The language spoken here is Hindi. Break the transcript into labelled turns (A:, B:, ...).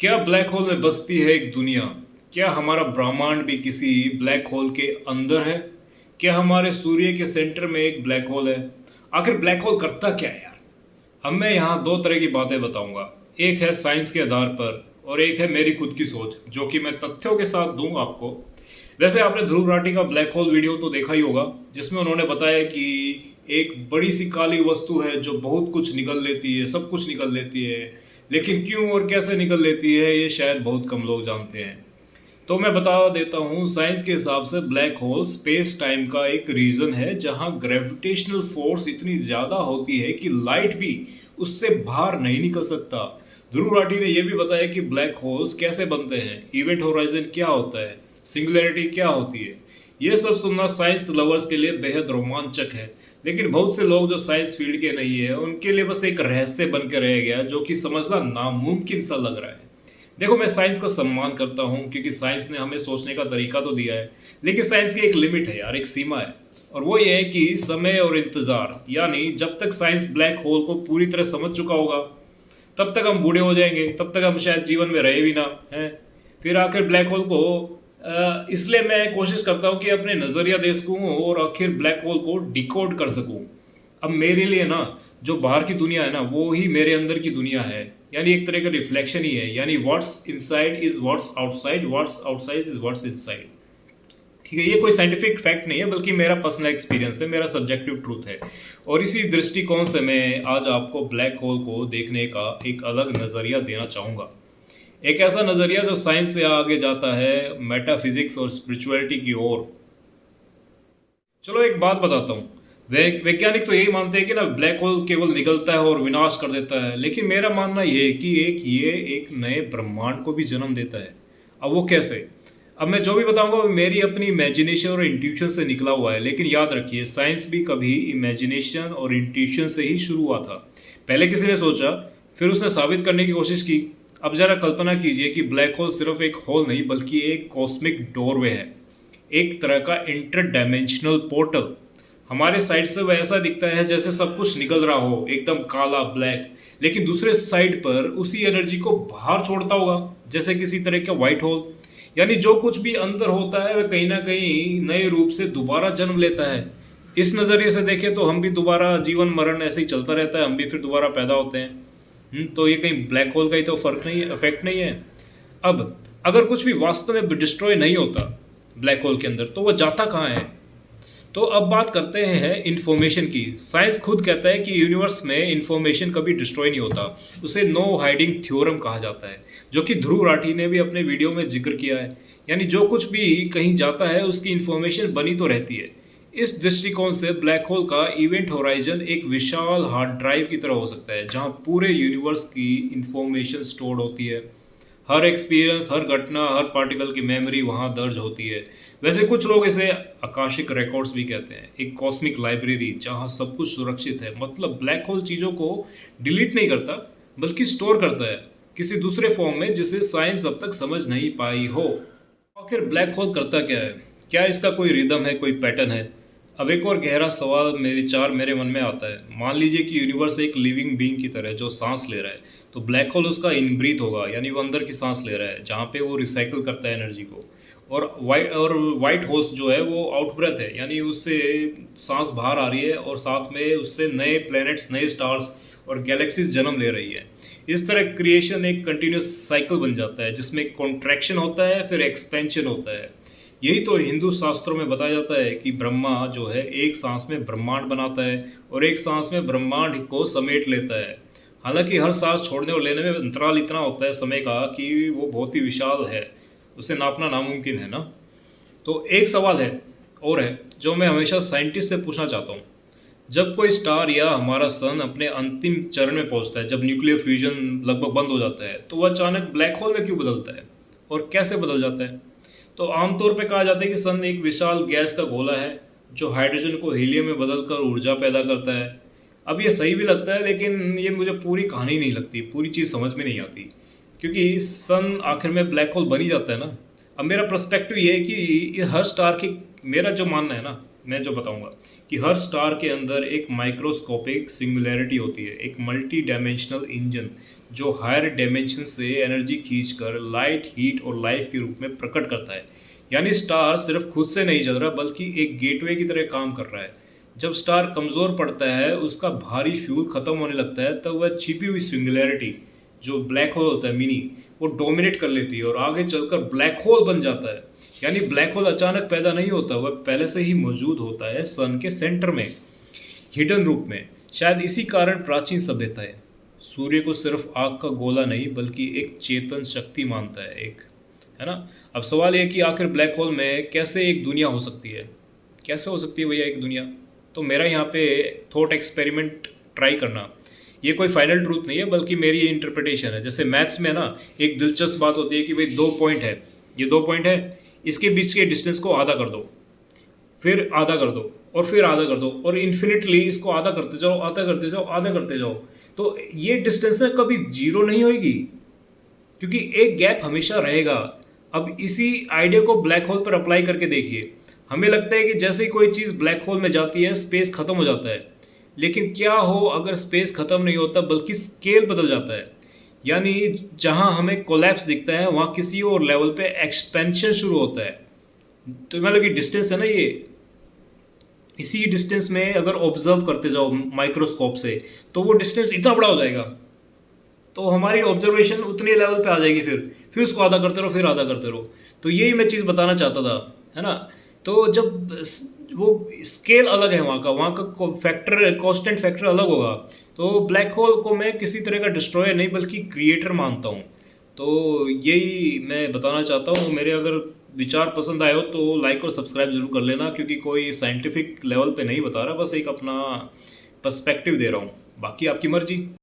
A: क्या ब्लैक होल में बसती है एक दुनिया? क्या हमारा ब्रह्मांड भी किसी ब्लैक होल के अंदर है? क्या हमारे सूर्य के सेंटर में एक ब्लैक होल है? आखिर ब्लैक होल करता क्या है यार? अब मैं यहाँ दो तरह की बातें बताऊंगा। एक है साइंस के आधार पर और एक है मेरी खुद की सोच, जो कि मैं तथ्यों के साथ दूंगा आपको। वैसे आपने ध्रुव राठी का ब्लैक होल वीडियो तो देखा ही होगा, जिसमें उन्होंने बताया कि एक बड़ी सी काली वस्तु है जो बहुत कुछ निगल लेती है, सब कुछ निगल लेती है। लेकिन क्यों और कैसे निगल लेती है, ये शायद बहुत कम लोग जानते हैं। तो मैं बता देता हूँ, साइंस के हिसाब से ब्लैक होल स्पेस टाइम का एक रीजन है जहाँ ग्रेविटेशनल फोर्स इतनी ज़्यादा होती है कि लाइट भी उससे बाहर नहीं निकल सकता। ध्रुव राठी ने यह भी बताया कि ब्लैक होल्स कैसे बनते हैं, इवेंट होराइजन क्या होता है, सिंगुलैरिटी क्या होती है। ये सब सुनना साइंस लवर्स के लिए बेहद रोमांचक है, लेकिन बहुत से लोग जो साइंस फील्ड के नहीं है उनके लिए बस एक रहस्य बन के रह गया, जो कि समझना नामुमकिन सा लग रहा है। देखो, मैं साइंस का सम्मान करता हूँ क्योंकि साइंस ने हमें सोचने का तरीका तो दिया है, लेकिन साइंस की एक लिमिट है यार, एक सीमा है। और वो ये है कि समय और इंतज़ार, यानी जब तक साइंस ब्लैक होल को पूरी तरह समझ चुका होगा तब तक हम बूढ़े हो जाएंगे, तब तक हम शायद जीवन में रहे भी ना हैं। फिर आखिर ब्लैक होल को इसलिए मैं कोशिश करता हूँ कि अपने नज़रिया दे सकूँ और आखिर ब्लैक होल को डिकोड कर सकूँ। अब मेरे लिए ना, जो बाहर की दुनिया है ना, वो ही मेरे अंदर की दुनिया है। यानी एक तरह का रिफ्लेक्शन ही है। यानी what's inside is what's outside, what's outside is what's inside. ठीक है, ये कोई साइंटिफिक फैक्ट नहीं है, बल्कि मेरा पर्सनल एक्सपीरियंस है, मेरा सब्जेक्टिव ट्रूथ है। और इसी दृष्टिकोण से मैं आज आपको ब्लैक होल को देखने का एक अलग नज़रिया देना चाहूँगा। एक ऐसा नज़रिया जो साइंस से आगे जाता है, मेटाफिजिक्स और स्पिरिचुअलिटी की ओर। चलो एक बात बताता हूँ। वैज्ञानिक तो यही मानते हैं कि ना ब्लैक होल केवल निकलता है और विनाश कर देता है, लेकिन मेरा मानना ये है कि ये एक नए ब्रह्मांड को भी जन्म देता है। अब वो कैसे? अब मैं जो भी बताऊंगा वो मेरी अपनी इमेजिनेशन और इंट्यूशन से निकला हुआ है, लेकिन याद रखिए, साइंस भी कभी इमेजिनेशन और इंट्यूशन से ही शुरू हुआ था। पहले किसी ने सोचा, फिर उसने साबित करने की कोशिश की। अब जरा कल्पना कीजिए कि ब्लैक होल सिर्फ एक होल नहीं, बल्कि एक कॉस्मिक डोरवे है, एक तरह का इंटर डायमेंशनल पोर्टल। हमारे साइड से वह ऐसा दिखता है जैसे सब कुछ निकल रहा हो, एकदम काला ब्लैक, लेकिन दूसरे साइड पर उसी एनर्जी को बाहर छोड़ता होगा, जैसे किसी तरह का व्हाइट होल। यानी जो कुछ भी अंदर होता है वह कहीं ना कहीं नए रूप से दोबारा जन्म लेता है। इस नज़रिए से देखें तो हम भी दोबारा, जीवन मरण ऐसे ही चलता रहता है, हम भी फिर दोबारा पैदा होते हैं। तो ये कहीं ब्लैक होल का ही तो फर्क नहीं है, इफेक्ट नहीं है। अब अगर कुछ भी वास्तव में डिस्ट्रॉय नहीं होता ब्लैक होल के अंदर, तो वो जाता कहाँ है? तो अब बात करते हैं इन्फॉर्मेशन की। साइंस खुद कहता है कि यूनिवर्स में इन्फॉर्मेशन कभी डिस्ट्रॉय नहीं होता। उसे नो हाइडिंग थ्योरम कहा जाता है, जो कि ध्रुव राठी ने भी अपने वीडियो में जिक्र किया है। यानी जो कुछ भी कहीं जाता है उसकी इन्फॉर्मेशन बनी तो रहती है। इस दृष्टिकोण से ब्लैक होल का इवेंट होराइजन एक विशाल हार्ड ड्राइव की तरह हो सकता है, जहां पूरे यूनिवर्स की इंफॉर्मेशन स्टोर्ड होती है। हर एक्सपीरियंस, हर घटना, हर पार्टिकल की मेमोरी वहाँ दर्ज होती है। वैसे कुछ लोग इसे आकाशिक रिकॉर्ड्स भी कहते हैं, एक कॉस्मिक लाइब्रेरी जहाँ सब कुछ सुरक्षित है। मतलब ब्लैक होल चीज़ों को डिलीट नहीं करता, बल्कि स्टोर करता है किसी दूसरे फॉर्म में, जिसे साइंस अब तक समझ नहीं पाई हो। आखिर ब्लैक होल करता क्या है? क्या इसका कोई रिदम है, कोई पैटर्न है? अब एक और गहरा सवाल, मेरे विचार मेरे मन में आता है। मान लीजिए कि यूनिवर्स एक लिविंग बीइंग की तरह जो सांस ले रहा है, तो ब्लैक होल उसका इनब्रीथ होगा, यानी वो अंदर की सांस ले रहा है, जहाँ पे वो रिसाइकल करता है एनर्जी को। और वाइट होल्स जो है वो आउट ब्रेथ है, यानी उससे सांस बाहर आ रही है और साथ में उससे नए प्लैनेट्स, नए स्टार्स और गैलेक्सीज जन्म ले रही है। इस तरह क्रिएशन एक कंटिन्यूस साइकिल बन जाता है, जिसमें कॉन्ट्रैक्शन होता है, फिर एक्सपेंशन होता है। यही तो हिंदू शास्त्रों में बताया जाता है कि ब्रह्मा जो है एक सांस में ब्रह्मांड बनाता है और एक सांस में ब्रह्मांड को समेट लेता है। हालांकि हर सांस छोड़ने और लेने में अंतराल इतना होता है समय का कि वो बहुत ही विशाल है, उसे नापना नामुमकिन है ना। तो एक सवाल है और है जो मैं हमेशा साइंटिस्ट से पूछना चाहता हूँ। जब कोई स्टार या हमारा सन अपने अंतिम चरण में पहुंचता है, जब न्यूक्लियर फ्यूजन लगभग बंद हो जाता है, तो वह अचानक ब्लैक होल में क्यों बदलता है और कैसे बदल जाता है? तो आमतौर पे कहा जाता है कि सन एक विशाल गैस का गोला है जो हाइड्रोजन को हीलियम में बदलकर ऊर्जा पैदा करता है। अब ये सही भी लगता है, लेकिन ये मुझे पूरी कहानी नहीं लगती, पूरी चीज़ समझ में नहीं आती, क्योंकि सन आखिर में ब्लैक होल बन ही जाता है ना। अब मेरा पर्सपेक्टिव ये है कि ये हर स्टार की, मेरा जो मानना है ना, मैं जो बताऊंगा कि हर स्टार के अंदर एक माइक्रोस्कोपिक सिंगुलैरिटी होती है, एक मल्टी डायमेंशनल इंजन जो हायर डायमेंशन से एनर्जी खींचकर लाइट, हीट और लाइफ के रूप में प्रकट करता है। यानी स्टार सिर्फ खुद से नहीं चल रहा बल्कि एक गेटवे की तरह काम कर रहा है। जब स्टार कमज़ोर पड़ता है, उसका भारी फ्यूल खत्म होने लगता है, तब वह छिपी हुई सिंगुलैरिटी जो ब्लैक होल होता है मिनी, वो डोमिनेट कर लेती है और आगे चलकर ब्लैक होल बन जाता है। यानी ब्लैक होल अचानक पैदा नहीं होता, वह पहले से ही मौजूद होता है सन के सेंटर में, हिडन रूप में। शायद इसी कारण प्राचीन सभ्यताएं सूर्य को सिर्फ आग का गोला नहीं बल्कि एक चेतन शक्ति मानता है, एक, है ना। अब सवाल ये कि आखिर ब्लैक होल में कैसे एक दुनिया हो सकती है, कैसे हो सकती है भैया एक दुनिया। तो मेरा यहाँ पे थॉट एक्सपेरिमेंट ट्राई करना, ये कोई फाइनल ट्रूथ नहीं है बल्कि मेरी ये इंटरप्रिटेशन है। जैसे मैथ्स में ना एक दिलचस्प बात होती है कि भाई 2 पॉइंट है, ये 2 पॉइंट है, इसके बीच के डिस्टेंस को आधा कर दो, फिर आधा कर दो और फिर आधा कर दो और इन्फिनिटली इसको आधा करते जाओ, आधा करते जाओ, आधा करते जाओ। तो ये डिस्टेंस ना कभी जीरो नहीं होगी क्योंकि एक गैप हमेशा रहेगा। अब इसी आइडिया को ब्लैक होल पर अप्लाई करके देखिए। हमें लगता है कि जैसे ही कोई चीज़ ब्लैक होल में जाती है स्पेस खत्म हो जाता है, लेकिन क्या हो अगर स्पेस खत्म नहीं होता बल्कि स्केल बदल जाता है। यानी जहां हमें कोलैप्स दिखता है वहां किसी और लेवल पे एक्सपेंशन शुरू होता है। तो मतलब कि डिस्टेंस है ना ये, इसी डिस्टेंस में अगर ऑब्जर्व करते जाओ माइक्रोस्कोप से तो वो डिस्टेंस इतना बड़ा हो जाएगा, तो हमारी ऑब्जर्वेशन उतनी लेवल पे आ जाएगी, फिर उसको आधा करते रहो, फिर आधा करते रहो। तो यही मैं चीज़ बताना चाहता था, है ना। तो जब वो स्केल अलग है वहाँ का फैक्टर, कांस्टेंट फैक्टर अलग होगा। तो ब्लैक होल को मैं किसी तरह का डिस्ट्रॉयर नहीं बल्कि क्रिएटर मानता हूँ। तो यही मैं बताना चाहता हूँ। मेरे अगर विचार पसंद आए हो तो लाइक और सब्सक्राइब जरूर कर लेना, क्योंकि कोई साइंटिफिक लेवल पे नहीं बता रहा, बस एक अपना पर्सपेक्टिव दे रहा हूँ, बाकी आपकी मर्जी।